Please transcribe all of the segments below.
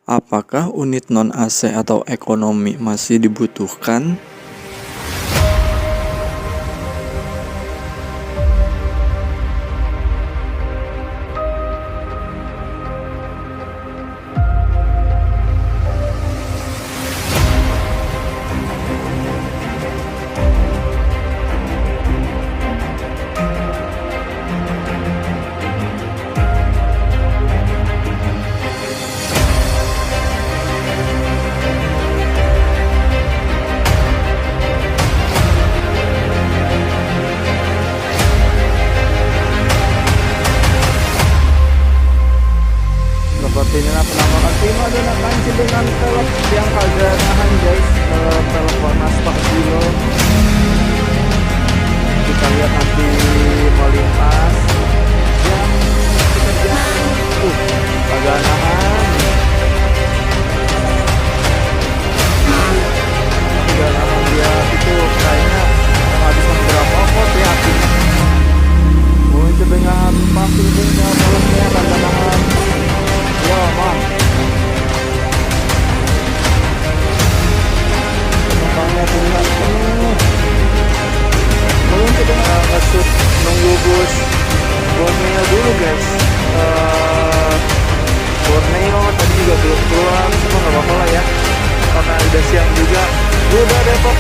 Apakah unit non-AC atau ekonomi masih dibutuhkan? Seperti inilah penampakan Prima dan kancil dengan velg yang kagak nahan guys. Velg warna stabilo. Kita lihat nanti melintas yang kita kagak nahan. Kagak nahan dia itu kayaknya menghabiskan berapa volt ya apinya. Muncul dengan pasir dengan velgnya kagak nahan. Ya, Bang. Penumpangnya terlihat penuh. Belum kita ngesut nunggu bus Borneo dulu guys. Borneo tadi juga belum keluar, cuma nggak apa-apa lah ya, karena udah siang juga. Udah Depok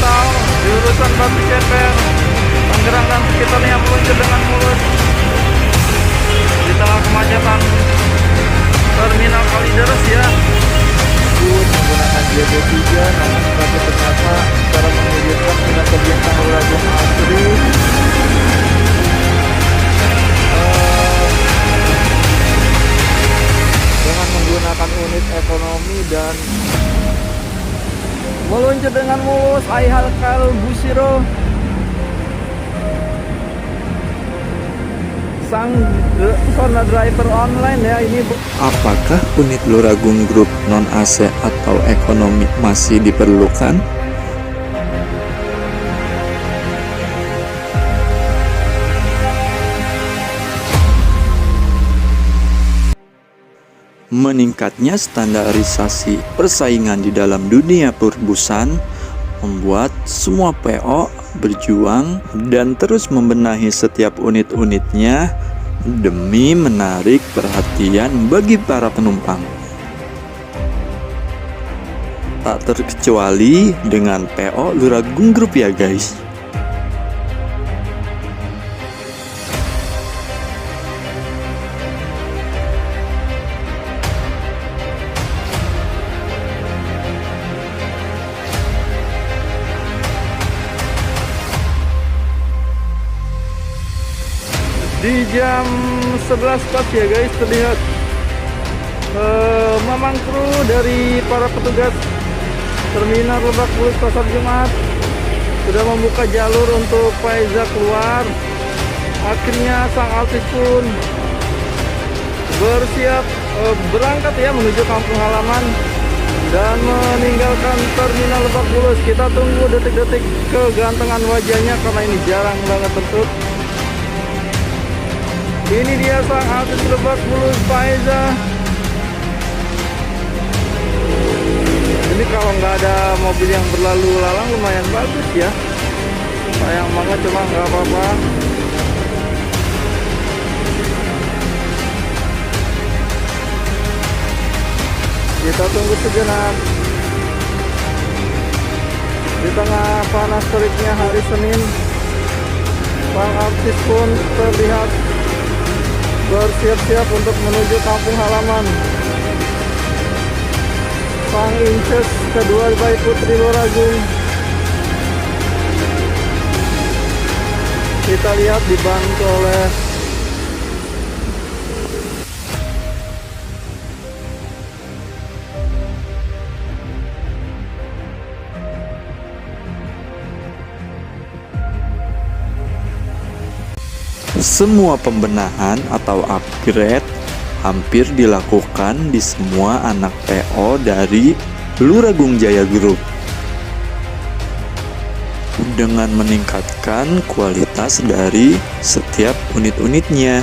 tahu jurusan Batu Ceper, Tangerang dan sekitarnya meluncur dengan mulus di tengah kemacetan terminal Kalideres ya. Menggunakan JB3 namun tapi ternyata cara mengejutkan dengan kebiasaan Luragung Asri. Dengan menggunakan unit ekonomi dan meluncur dengan mulus Aihalkal Busiro. Sang pesona driver online ya ini. Apakah unit Luragung Group non-AC atau ekonomi masih diperlukan? Meningkatnya standarisasi persaingan di dalam dunia perbusan membuat semua PO berjuang dan terus membenahi setiap unit-unitnya demi menarik perhatian bagi para penumpang. Tak terkecuali dengan PO Luragung Group ya guys. Di jam 11 pas ya guys terlihat mamang kru dari para petugas terminal Lebak Bulus Pasar Jumat sudah membuka jalur untuk Faiza keluar. Akhirnya sang artis pun bersiap berangkat ya menuju kampung halaman dan meninggalkan terminal Lebak Bulus. Kita tunggu detik-detik kegantengan wajahnya karena ini jarang banget bentuk. Ini dia sang artis Lebak Bulus Faiza. Ini kalau nggak ada mobil yang berlalu lalang lumayan bagus ya. Sayang banget cuma nggak apa-apa. Kita tunggu sejenak. Di tengah panas teriknya hari Senin, sang artis pun terlihat bersiap-siap untuk menuju kampung halaman. Sang Inces kedua bayi Putri Luragung kita lihat dibantu oleh semua pembenahan atau upgrade hampir dilakukan di semua anak PO dari Luragung Jaya Group dengan meningkatkan kualitas dari setiap unit-unitnya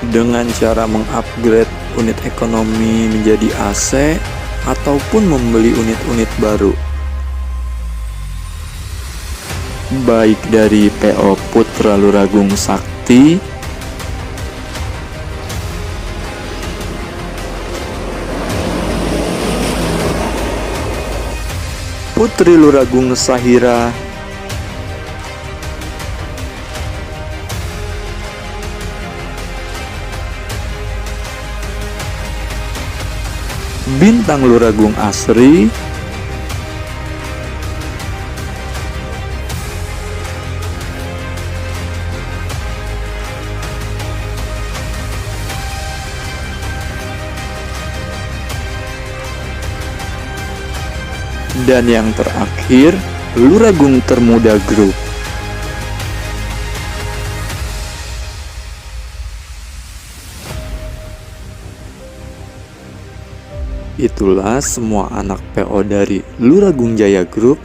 dengan cara mengupgrade unit ekonomi menjadi AC ataupun membeli unit-unit baru. Baik dari PO Putra Luragung Sakti, Putri Luragung Sahira, Bintang Luragung Asri, dan yang terakhir Luragung Termuda Group. Itulah semua anak PO dari Luragung Jaya Group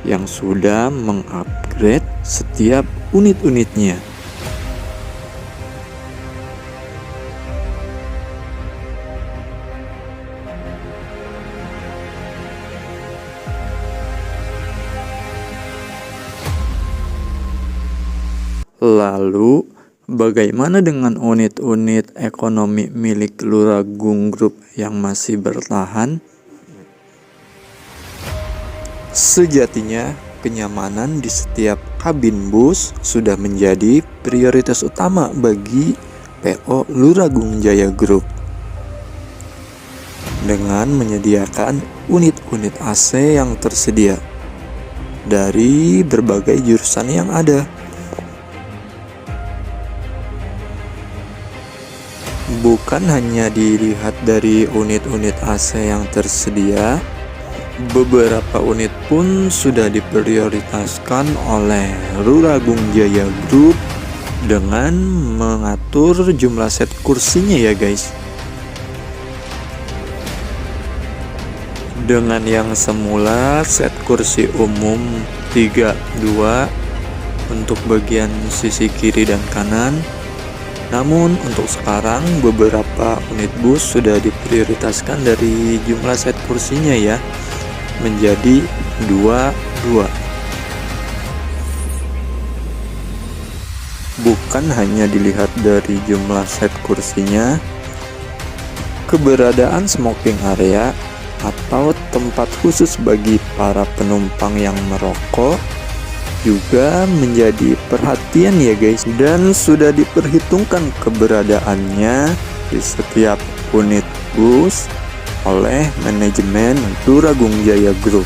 yang sudah mengupgrade setiap unit-unitnya. Lalu, bagaimana dengan unit-unit ekonomi milik Luragung Group yang masih bertahan? Sejatinya, kenyamanan di setiap kabin bus sudah menjadi prioritas utama bagi PO Luragung Jaya Group. Dengan menyediakan unit-unit AC yang tersedia dari berbagai jurusan yang ada. Bukan hanya dilihat dari unit-unit AC yang tersedia, beberapa unit pun sudah diprioritaskan oleh Luragung Jaya Group dengan mengatur jumlah set kursinya ya guys. Dengan yang semula set kursi umum 3-2 untuk bagian sisi kiri dan kanan, namun untuk sekarang beberapa unit bus sudah diprioritaskan dari jumlah set kursinya ya, menjadi 2-2. Bukan hanya dilihat dari jumlah set kursinya, keberadaan smoking area atau tempat khusus bagi para penumpang yang merokok juga menjadi perhatian ya guys, dan sudah diperhitungkan keberadaannya di setiap unit bus oleh manajemen Luragung Jaya Group.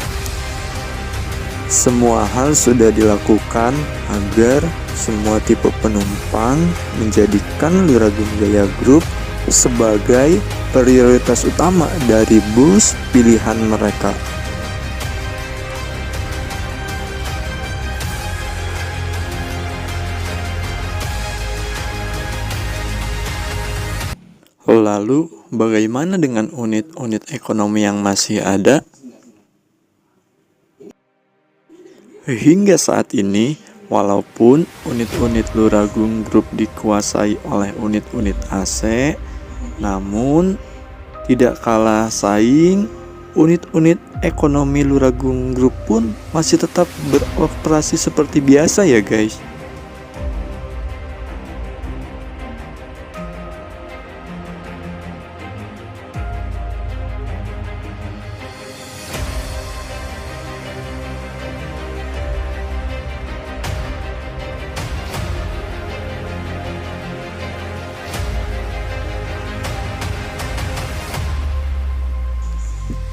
Semua hal sudah dilakukan agar semua tipe penumpang menjadikan Luragung Jaya Group sebagai prioritas utama dari bus pilihan mereka. Lalu, bagaimana dengan unit-unit ekonomi yang masih ada? Hingga saat ini, walaupun unit-unit Luragung Group dikuasai oleh unit-unit AC, namun tidak kalah saing, unit-unit ekonomi Luragung Group pun masih tetap beroperasi seperti biasa ya guys.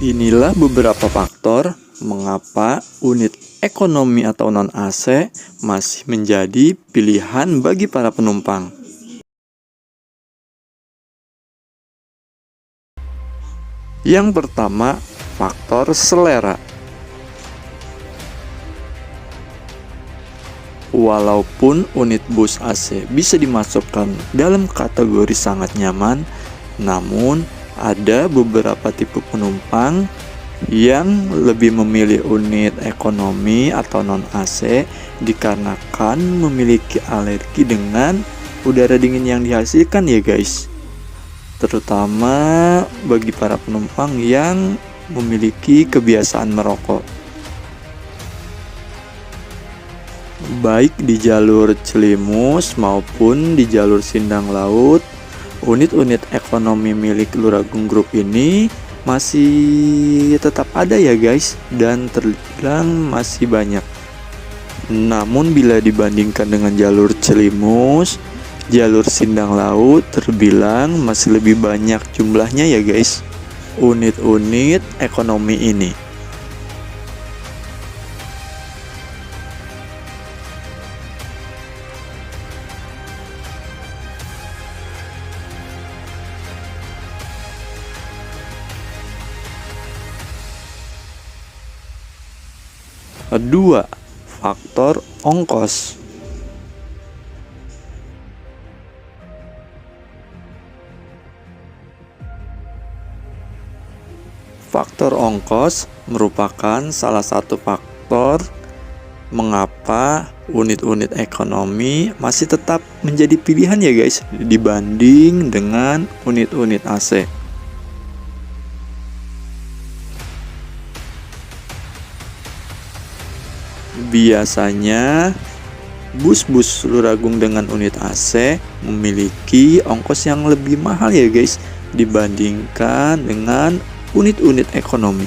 Inilah beberapa faktor mengapa unit ekonomi atau non-AC masih menjadi pilihan bagi para penumpang. Yang pertama, faktor selera. Walaupun unit bus AC bisa dimasukkan dalam kategori sangat nyaman, namun ada beberapa tipe penumpang yang lebih memilih unit ekonomi atau non-AC dikarenakan memiliki alergi dengan udara dingin yang dihasilkan ya guys. terutama bagi para penumpang yang memiliki kebiasaan merokok. Baik di jalur Celimus maupun di jalur Sindang Laut, unit-unit ekonomi milik Luragung Group ini masih tetap ada ya guys, dan terbilang masih banyak. Namun bila dibandingkan dengan jalur Celimus, jalur Sindang Laut terbilang masih lebih banyak jumlahnya ya guys, unit-unit ekonomi ini. Kedua, faktor ongkos. Faktor ongkos merupakan salah satu faktor mengapa unit-unit ekonomi masih tetap menjadi pilihan ya guys dibanding dengan unit-unit AC. Biasanya bus-bus Luragung dengan unit AC memiliki ongkos yang lebih mahal ya guys dibandingkan dengan unit-unit ekonomi.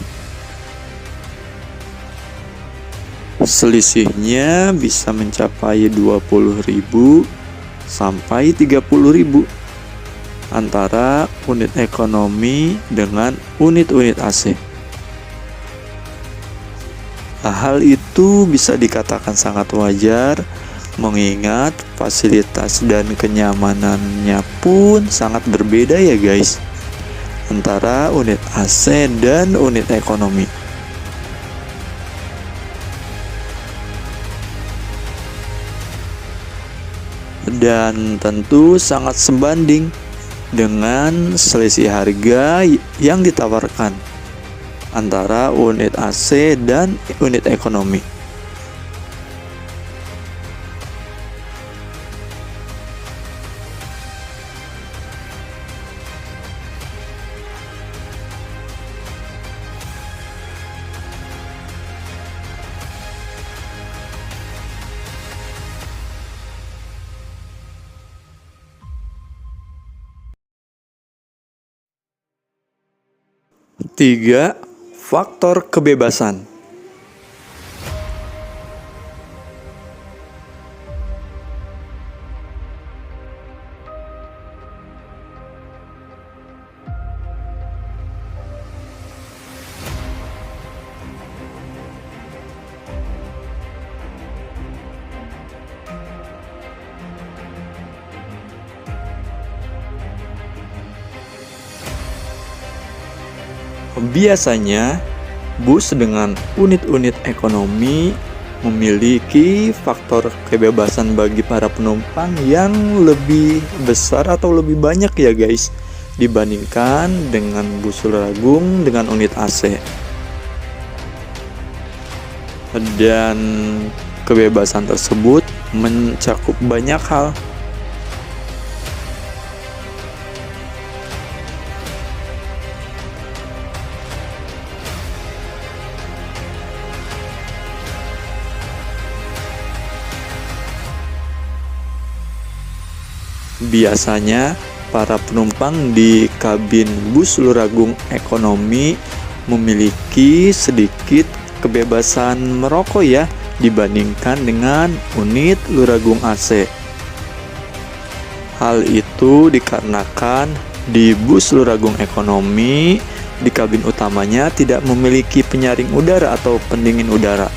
Selisihnya bisa mencapai 20.000 sampai 30.000 antara unit ekonomi dengan unit-unit AC. Hal itu bisa dikatakan sangat wajar mengingat fasilitas dan kenyamanannya pun sangat berbeda ya guys antara unit AC dan unit ekonomi. Dan tentu sangat sebanding dengan selisih harga yang ditawarkan antara unit AC dan unit ekonomi. Tiga, faktor kebebasan. Biasanya, bus dengan unit-unit ekonomi memiliki faktor kebebasan bagi para penumpang yang lebih besar atau lebih banyak ya guys dibandingkan dengan bus Luragung dengan unit AC. Dan kebebasan tersebut mencakup banyak hal. Biasanya, para penumpang di kabin bus Luragung ekonomi memiliki sedikit kebebasan merokok ya dibandingkan dengan unit Luragung AC. Hal itu dikarenakan di bus Luragung ekonomi di kabin utamanya tidak memiliki penyaring udara atau pendingin udara,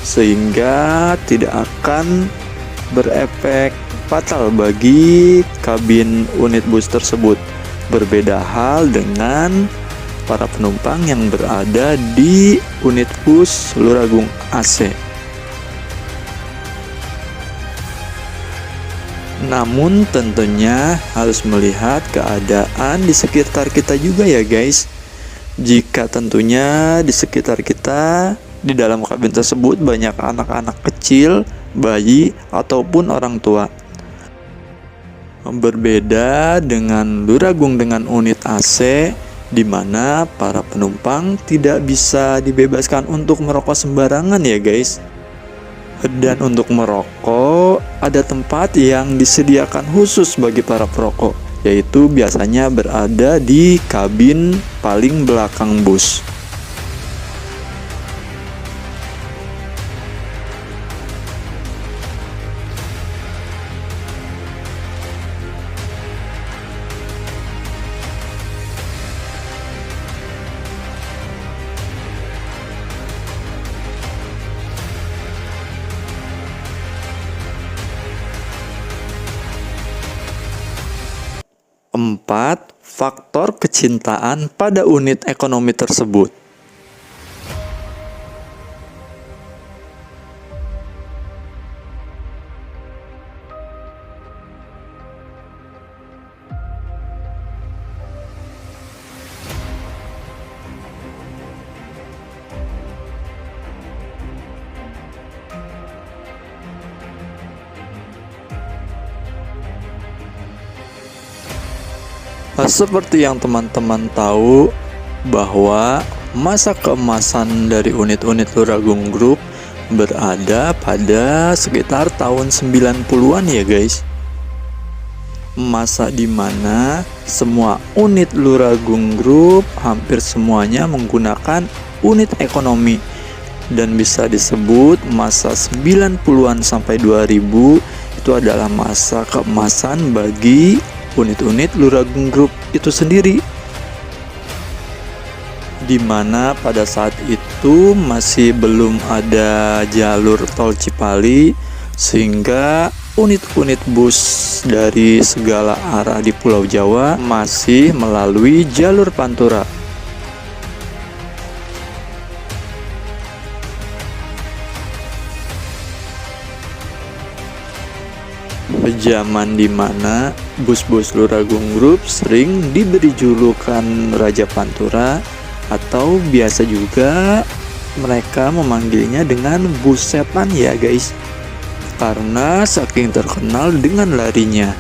sehingga tidak akan berefek fatal bagi kabin unit bus tersebut. Berbeda hal dengan para penumpang yang berada di unit bus Luragung AC. Namun tentunya harus melihat keadaan di sekitar kita juga ya guys. Jika tentunya di sekitar kita di dalam kabin tersebut banyak anak-anak kecil, bayi, ataupun orang tua, Berbeda dengan Luragung dengan unit AC, di mana para penumpang tidak bisa dibebaskan untuk merokok sembarangan ya guys. Dan untuk merokok, ada tempat yang disediakan khusus bagi para perokok, yaitu biasanya berada di kabin paling belakang bus. Empat, faktor kecintaan pada unit ekonomi tersebut. Seperti yang teman-teman tahu bahwa masa keemasan dari unit-unit Luragung Group berada pada sekitar tahun 90-an ya guys. Masa dimana semua unit Luragung Group hampir semuanya menggunakan unit ekonomi, dan bisa disebut masa 90-an sampai 2000 itu adalah masa keemasan bagi unit-unit Luragung Group itu sendiri, di mana pada saat itu masih belum ada jalur tol Cipali, sehingga unit-unit bus dari segala arah di Pulau Jawa masih melalui jalur Pantura. Zaman dimana bus-bus Luragung Group sering diberi julukan Raja Pantura, atau biasa juga mereka memanggilnya dengan bus setan ya guys, karena saking terkenal dengan larinya.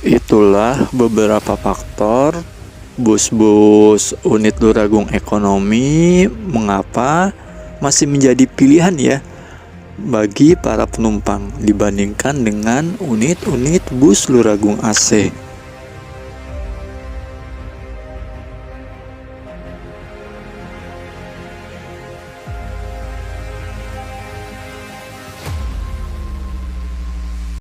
Itulah beberapa faktor bus-bus unit Luragung Ekonomi mengapa masih menjadi pilihan ya bagi para penumpang dibandingkan dengan unit-unit bus Luragung AC.